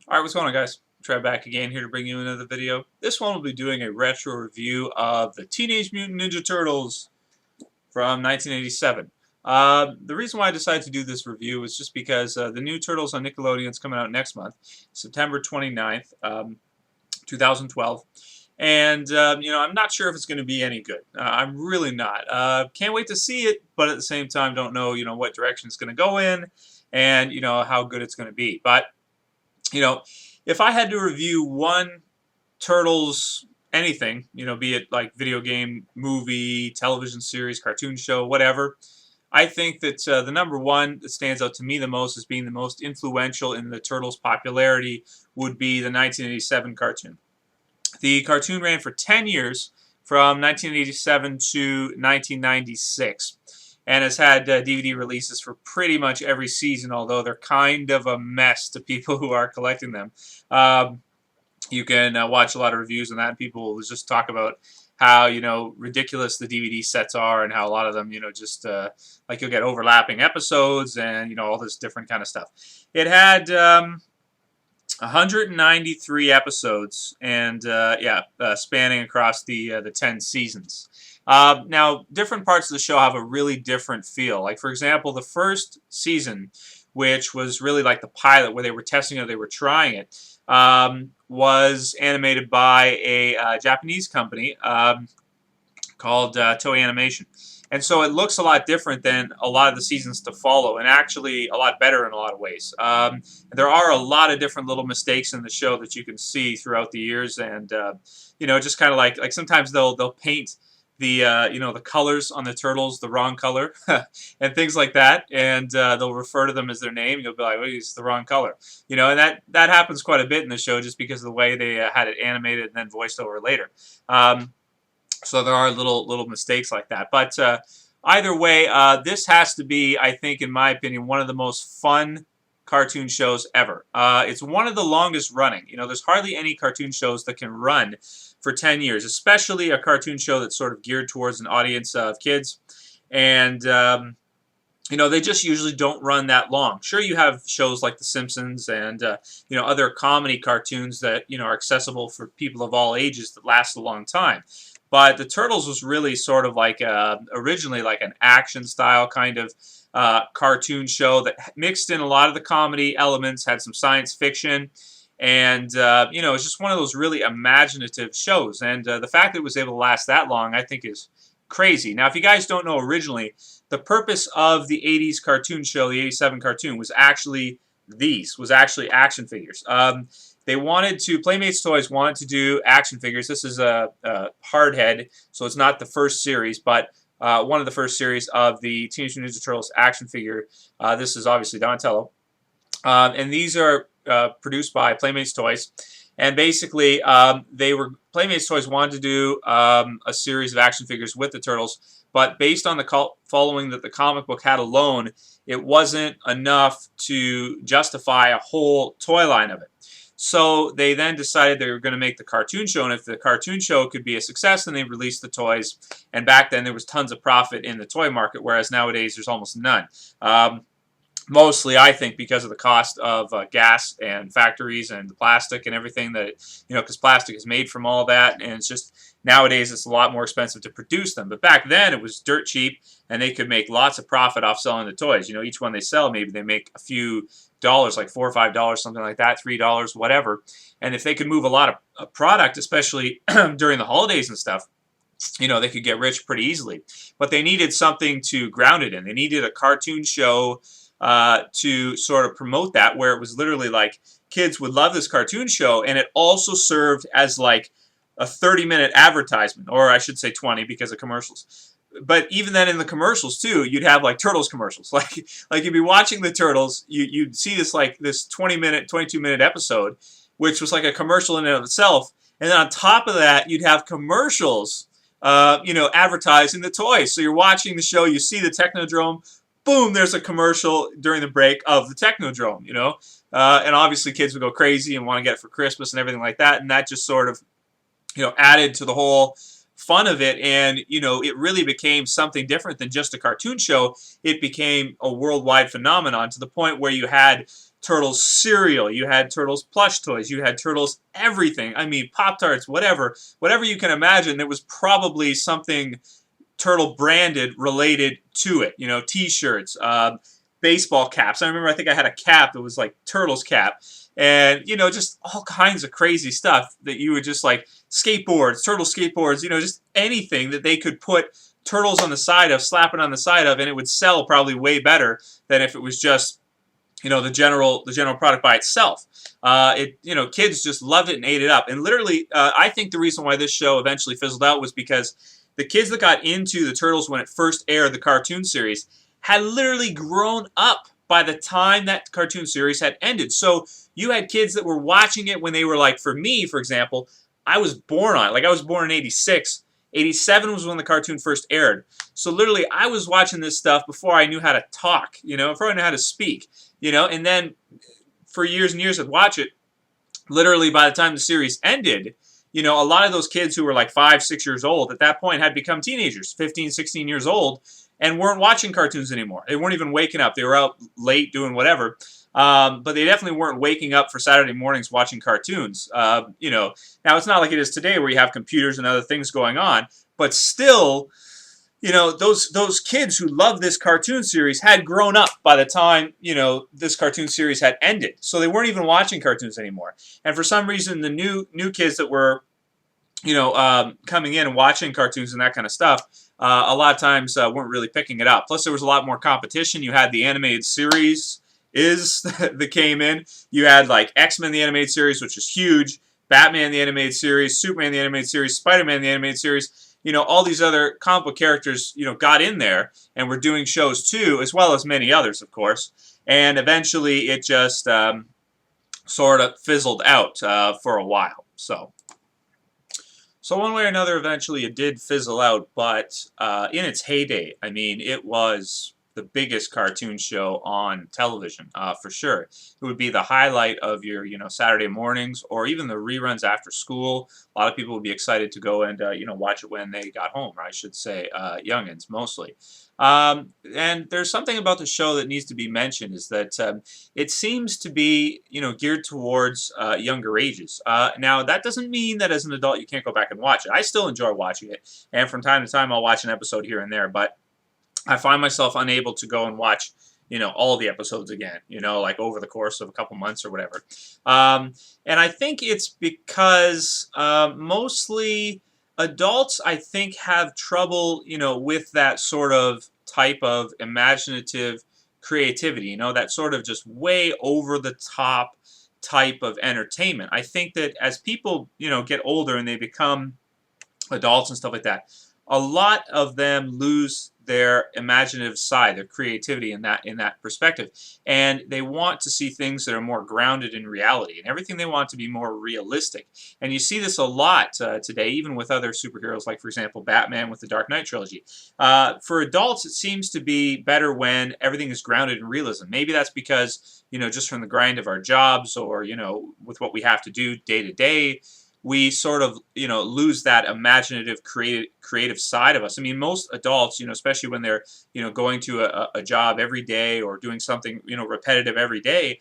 Alright, what's going on, guys? Throwback again, here to bring you another video. This one will be doing a retro review of the Teenage Mutant Ninja Turtles from 1987. The reason why I decided to do this review is just because the new Turtles on Nickelodeon is coming out next month, September 29th, 2012. And, I'm not sure if it's going to be any good. I'm really not. Can't wait to see it, but at the same time don't know, what direction it's going to go in and, how good it's going to be. But if I had to review one Turtles anything, be it like video game, movie, television series, cartoon show, whatever, I think that the number one that stands out to me the most as being the most influential in the Turtles' popularity would be the 1987 cartoon. The cartoon ran for 10 years, from 1987 to 1996. And has had DVD releases for pretty much every season, although they're kind of a mess to people who are collecting them. You can watch a lot of reviews on that, and people will just talk about how, ridiculous the DVD sets are and how a lot of them, just like you'll get overlapping episodes and, all this different kind of stuff. It had 193 episodes and, spanning across the 10 seasons. Now, different parts of the show have a really different feel. Like, for example, the first season, which was really like the pilot where they were testing it, they were trying it, was animated by a Japanese company called Toei Animation. And so it looks a lot different than a lot of the seasons to follow, and actually a lot better in a lot of ways. There are a lot of different little mistakes in the show that you can see throughout the years, and just kind of like sometimes they'll paint the the colors on the turtles the wrong color and things like that, and they'll refer to them as their name. You'll be like, well, it's the wrong color, and that happens quite a bit in the show just because of the way they had it animated and then voiced over later. So there are little mistakes like that, but either way, this has to be, I think, in my opinion, one of the most fun cartoon shows ever. It's one of the longest running. There's hardly any cartoon shows that can run for 10 years, especially a cartoon show that's sort of geared towards an audience of kids. And, they just usually don't run that long. Sure, you have shows like The Simpsons and, other comedy cartoons that, are accessible for people of all ages that last a long time. But the Turtles was really sort of like originally like an action style kind of cartoon show that mixed in a lot of the comedy elements, had some science fiction, and it's just one of those really imaginative shows. And the fact that it was able to last that long, I think, is crazy. Now, if you guys don't know, originally the purpose of the 80s cartoon show, the 87 cartoon, was actually action figures. Playmates Toys wanted to do action figures. This is a hardhead, so it's not the first series, but one of the first series of the Teenage Mutant Ninja Turtles action figure. This is obviously Donatello. And these are produced by Playmates Toys. And basically, Playmates Toys wanted to do a series of action figures with the Turtles, but based on the following that the comic book had alone, it wasn't enough to justify a whole toy line of it. So they then decided they were going to make the cartoon show, and if the cartoon show could be a success, then they released the toys. And back then there was tons of profit in the toy market, whereas nowadays there's almost none. Mostly, I think, because of the cost of gas and factories and the plastic and everything that, because plastic is made from all that, and it's just, nowadays it's a lot more expensive to produce them. But back then it was dirt cheap, and they could make lots of profit off selling the toys. Each one they sell, maybe they make a few dollars, like $4 or $5, something like that, $3, whatever. And if they could move a lot of product, especially during the holidays and stuff, they could get rich pretty easily. But they needed something to ground it in. They needed a cartoon show to sort of promote that, where it was literally like kids would love this cartoon show, and it also served as like a 30-minute advertisement, or I should say 20 because of commercials. But even then, in the commercials too, you'd have like Turtles commercials. Like you'd be watching the Turtles, you'd see this 20-minute, 22-minute episode, which was like a commercial in and of itself, and then on top of that, you'd have commercials, advertising the toys. So you're watching the show, you see the Technodrome. Boom, there's a commercial during the break of the Technodrome, and obviously kids would go crazy and want to get it for Christmas and everything like that, and that just sort of, added to the whole fun of it, and, it really became something different than just a cartoon show. It became a worldwide phenomenon to the point where you had Turtles cereal, you had Turtles plush toys, you had Turtles everything. I mean, Pop-Tarts, whatever you can imagine, there was probably something Turtle branded related to it. T-shirts, baseball caps. I remember I think I had a cap that was like Turtles cap. And, just all kinds of crazy stuff that you would just like skateboards, Turtle skateboards, just anything that they could put Turtles on the side of, slap it on the side of, and it would sell probably way better than if it was just the general product by itself. Kids just loved it and ate it up. And literally, I think the reason why this show eventually fizzled out was because the kids that got into the Turtles when it first aired, the cartoon series, had literally grown up by the time that cartoon series had ended. So you had kids that were watching it when they were like, for me, for example, I was born on it. Like I was born in 86. 87 was when the cartoon first aired. So literally, I was watching this stuff before I knew how to talk, before I knew how to speak, and then for years and years I'd watch it. Literally, by the time the series ended, a lot of those kids who were like 5, 6 years old at that point had become teenagers, 15, 16 years old, and weren't watching cartoons anymore. They weren't even waking up. They were out late doing whatever. But they definitely weren't waking up for Saturday mornings watching cartoons. Now it's not like it is today where you have computers and other things going on, but still, those kids who love this cartoon series had grown up by the time, this cartoon series had ended. So they weren't even watching cartoons anymore. And for some reason, the new kids that were, coming in and watching cartoons and that kind of stuff, a lot of times weren't really picking it up. Plus, there was a lot more competition. You had the animated series that came in. You had like X-Men the animated series, which is huge, Batman the animated series, Superman the animated series, Spider-Man the animated series. All these other comic book characters, got in there and were doing shows too, as well as many others, of course. And eventually it just sort of fizzled out for a while. So one way or another, eventually it did fizzle out, but in its heyday, I mean, it was the biggest cartoon show on television, for sure. It would be the highlight of your, Saturday mornings or even the reruns after school. A lot of people would be excited to go and, watch it when they got home, or I should say, youngins mostly. And there's something about the show that needs to be mentioned is that it seems to be, geared towards younger ages. Now, that doesn't mean that as an adult you can't go back and watch it. I still enjoy watching it, and from time to time I'll watch an episode here and there, but I find myself unable to go and watch, all the episodes again, like over the course of a couple months or whatever. And I think it's because mostly adults, I think, have trouble, with that sort of type of imaginative creativity, that sort of just way over the top type of entertainment. I think that as people, get older and they become adults and stuff like that, a lot of them lose their imaginative side, their creativity in that perspective, and they want to see things that are more grounded in reality, and everything they want to be more realistic. And you see this a lot today, even with other superheroes, like for example Batman with the Dark Knight trilogy. For adults, it seems to be better when everything is grounded in realism. Maybe that's because just from the grind of our jobs, or with what we have to do day to day, we sort of, lose that imaginative, creative side of us. I mean, most adults, especially when they're, going to a job every day or doing something, repetitive every day,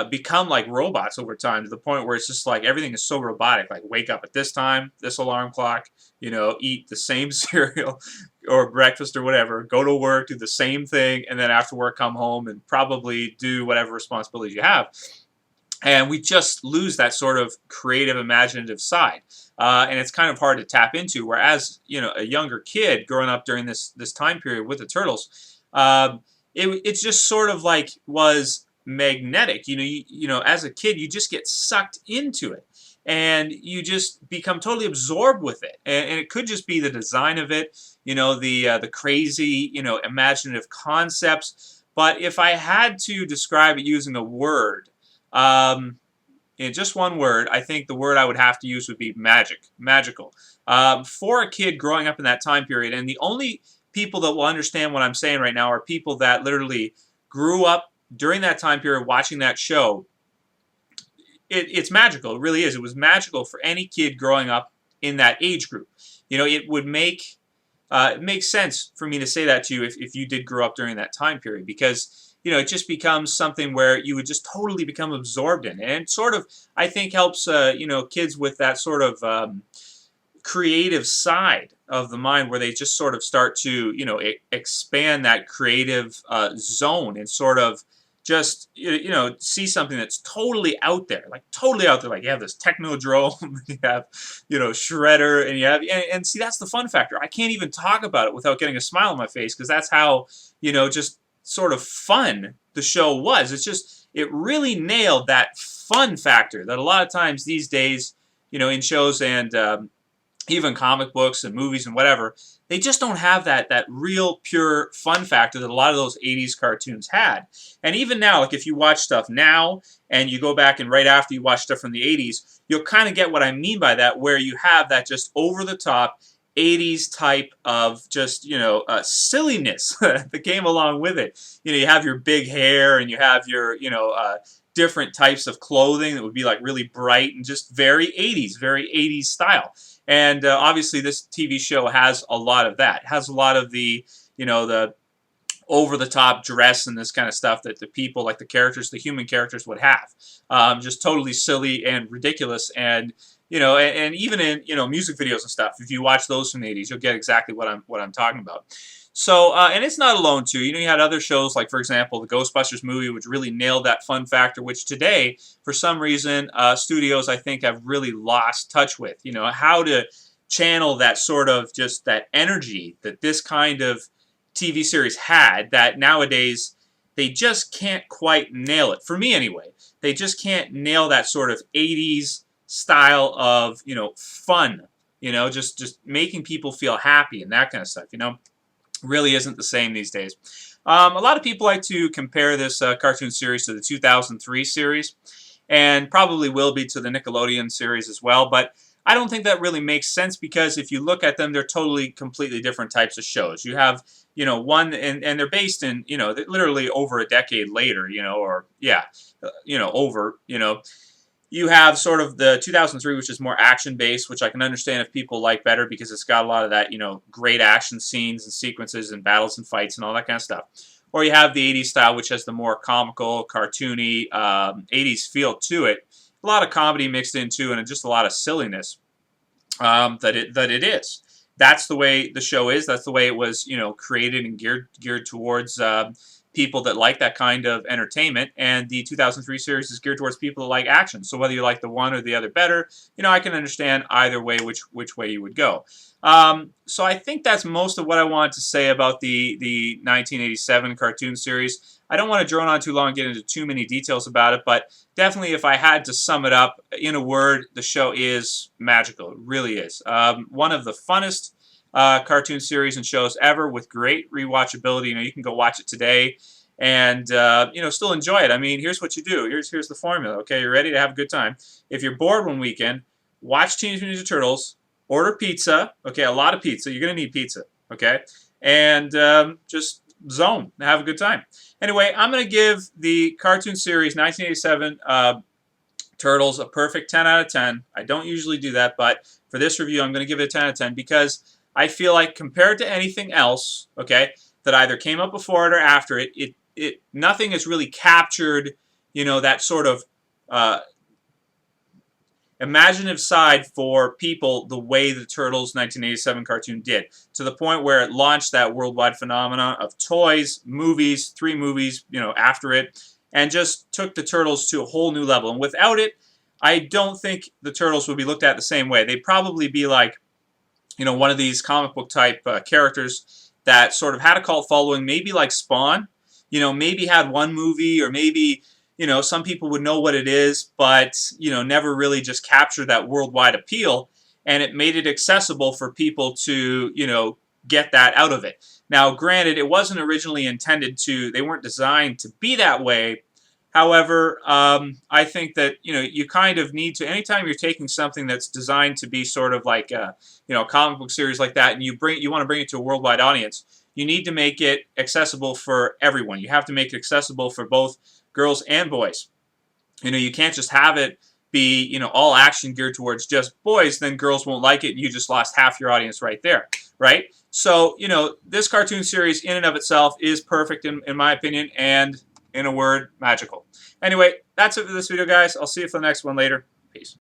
become like robots over time, to the point where it's just like everything is so robotic. Like wake up at this time, this alarm clock, eat the same cereal or breakfast or whatever, go to work, do the same thing, and then after work come home and probably do whatever responsibilities you have. And we just lose that sort of creative, imaginative side. And it's kind of hard to tap into. Whereas, a younger kid growing up during this time period with the Turtles, it's just sort of like was magnetic. As a kid, you just get sucked into it. And you just become totally absorbed with it. And it could just be the design of it, the crazy, imaginative concepts. But if I had to describe it using a word, in just one word, I think the word I would have to use would be magical. For a kid growing up in that time period, and the only people that will understand what I'm saying right now are people that literally grew up during that time period watching that show. It's magical. It really is. It was magical for any kid growing up in that age group. It would make it makes sense for me to say that to you if you did grow up during that time period, because it just becomes something where you would just totally become absorbed in. And it sort of, I think, helps, kids with that sort of creative side of the mind where they just sort of start to, expand that creative zone and sort of just, see something that's totally out there, like totally out there. Like you have this Technodrome, you have, Shredder, and you have, and see, that's the fun factor. I can't even talk about it without getting a smile on my face because that's how, just sort of fun the show was. It's just, it really nailed that fun factor that a lot of times these days, in shows and even comic books and movies and whatever, they just don't have that real pure fun factor that a lot of those 80s cartoons had. And even now, like if you watch stuff now and you go back and right after you watch stuff from the 80s, you'll kind of get what I mean by that, where you have that just over-the-top 80s type of just, silliness that came along with it. You have your big hair and you have your, different types of clothing that would be like really bright and just very 80s style. And obviously this TV show has a lot of that. It has a lot of the, the over-the-top dress and this kind of stuff that the people, like the characters, the human characters would have. Just totally silly and ridiculous. And, and even in, music videos and stuff, if you watch those from the 80s, you'll get exactly what I'm talking about. So, and it's not alone too. You had other shows like, for example, the Ghostbusters movie, which really nailed that fun factor, which today, for some reason, studios, I think, have really lost touch with. How to channel that sort of just that energy that this kind of TV series had that nowadays they just can't quite nail it. For me, anyway, they just can't nail that sort of 80s style of, fun, just making people feel happy and that kind of stuff, really isn't the same these days. A lot of people like to compare this cartoon series to the 2003 series, and probably will be to the Nickelodeon series as well, but I don't think that really makes sense because if you look at them, they're totally, completely different types of shows. You have, one, and they're based in, literally over a decade later, or, yeah, over, You have sort of the 2003, which is more action-based, which I can understand if people like better because it's got a lot of that, great action scenes and sequences and battles and fights and all that kind of stuff. Or you have the 80s style, which has the more comical, cartoony 80s feel to it. A lot of comedy mixed into and just a lot of silliness that it is. That's the way the show is. That's the way it was, created and geared towards people that like that kind of entertainment, and the 2003 series is geared towards people that like action. So whether you like the one or the other better, I can understand either way which way you would go. So I think that's most of what I wanted to say about the 1987 cartoon series. I don't want to drone on too long and get into too many details about it, but definitely if I had to sum it up in a word, the show is magical. It really is. One of the funnest cartoon series and shows ever with great rewatchability. You can go watch it today and, still enjoy it. I mean, here's what you do. Here's the formula, okay? You're ready to have a good time. If you're bored one weekend, watch Teenage Mutant Ninja Turtles, order pizza, okay, a lot of pizza. You're going to need pizza, okay? And just zone and have a good time. Anyway, I'm going to give the cartoon series 1987 Turtles a perfect 10 out of 10. I don't usually do that, but for this review, I'm going to give it a 10 out of 10 because I feel like compared to anything else, okay, that either came up before it or after it, nothing has really captured, that sort of imaginative side for people the way the Turtles 1987 cartoon did, to the point where it launched that worldwide phenomenon of toys, movies, 3 movies, after it, and just took the Turtles to a whole new level. And without it, I don't think the Turtles would be looked at the same way. They'd probably be like, one of these comic book type characters that sort of had a cult following, maybe like Spawn, maybe had one movie, or maybe, some people would know what it is, but, never really just captured that worldwide appeal, and it made it accessible for people to, get that out of it. Now, granted, it wasn't originally intended to, they weren't designed to be that way. However, I think that, you kind of need to, anytime you're taking something that's designed to be sort of like a, comic book series like that, and you want to bring it to a worldwide audience, you need to make it accessible for everyone. You have to make it accessible for both girls and boys. You can't just have it be, all action geared towards just boys, then girls won't like it, and you just lost half your audience right there, right? So, this cartoon series in and of itself is perfect in my opinion, and In a word, magical. Anyway, that's it for this video, guys. I'll see you for the next one later. Peace.